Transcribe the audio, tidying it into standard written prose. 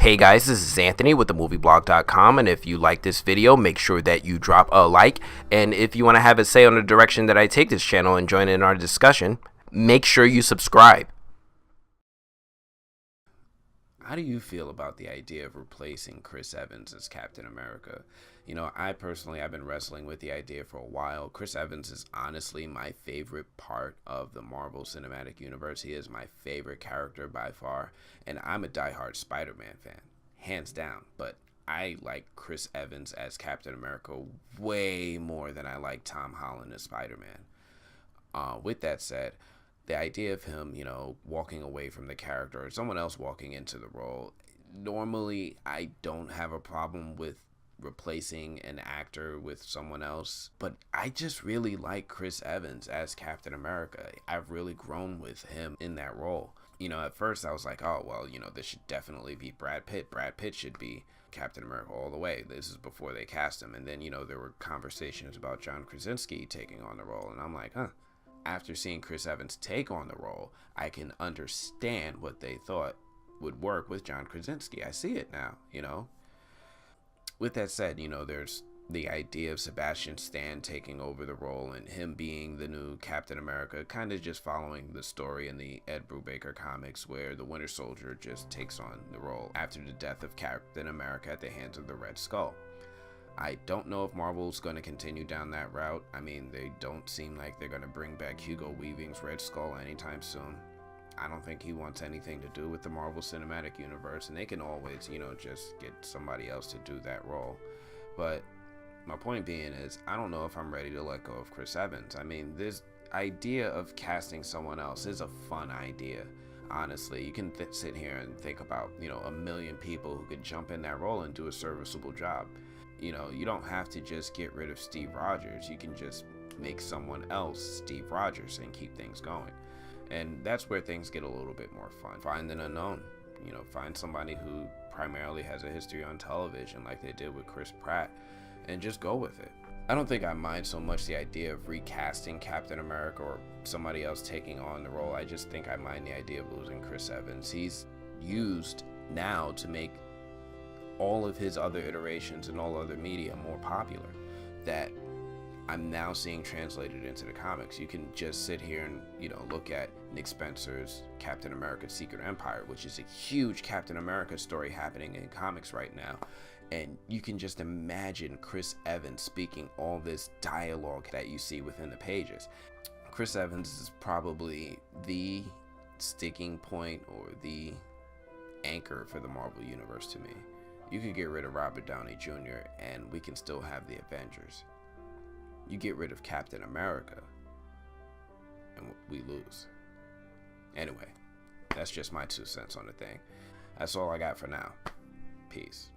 Hey guys, this is Anthony with themovieblog.com, and if you like this video, make sure that you drop a like, and if you want to have a say on the direction that I take this channel and join in our discussion, make sure you subscribe. How do you feel about the idea of replacing Chris Evans as Captain America? You know, I've been wrestling with the idea for a while. Chris Evans is honestly my favorite part of the Marvel Cinematic Universe. He is my favorite character by far, and I'm a diehard Spider-Man fan, hands down. But I like Chris Evans as Captain America way more than I like Tom Holland as Spider-Man. With that said, the idea of him, walking away from the character or someone else walking into the role, normally I don't have a problem with replacing an actor with someone else, but I just really like Chris Evans as Captain America. I've really grown with him in that role. At first I was like, oh, well, this should definitely be Brad Pitt. Brad Pitt should be Captain America all the way. This is before they cast him. And then, there were conversations about John Krasinski taking on the role, and I'm like, after seeing Chris Evans take on the role, I can understand what they thought would work with John Krasinski. I see it now, With that said, there's the idea of Sebastian Stan taking over the role and him being the new Captain America, kind of just following the story in the Ed Brubaker comics where the Winter Soldier just takes on the role after the death of Captain America at the hands of the Red Skull. I don't know if Marvel's going to continue down that route. I mean, they don't seem like they're going to bring back Hugo Weaving's Red Skull anytime soon. I don't think he wants anything to do with the Marvel Cinematic Universe, and they can always, just get somebody else to do that role. But my point being is, I don't know if I'm ready to let go of Chris Evans. I mean, this idea of casting someone else is a fun idea. Honestly, you can sit here and think about, a million people who could jump in that role and do a serviceable job. You don't have to just get rid of Steve Rogers. You can just make someone else Steve Rogers and keep things going. And that's where things get a little bit more fun. Find an unknown. Find somebody who primarily has a history on television like they did with Chris Pratt and just go with it. I don't think I mind so much the idea of recasting Captain America or somebody else taking on the role. I just think I mind the idea of losing Chris Evans. He's used now to make all of his other iterations and all other media more popular that I'm now seeing translated into the comics. You can just sit here and look at Nick Spencer's Captain America Secret Empire, which is a huge Captain America story happening in comics right now, and you can just imagine Chris Evans speaking all this dialogue that you see within the pages. Chris Evans is probably the sticking point or the anchor for the Marvel Universe to me. You could get rid of Robert Downey Jr. and we can still have the Avengers. You get rid of Captain America and we lose. Anyway, that's just my 2 cents on the thing. That's all I got for now. Peace.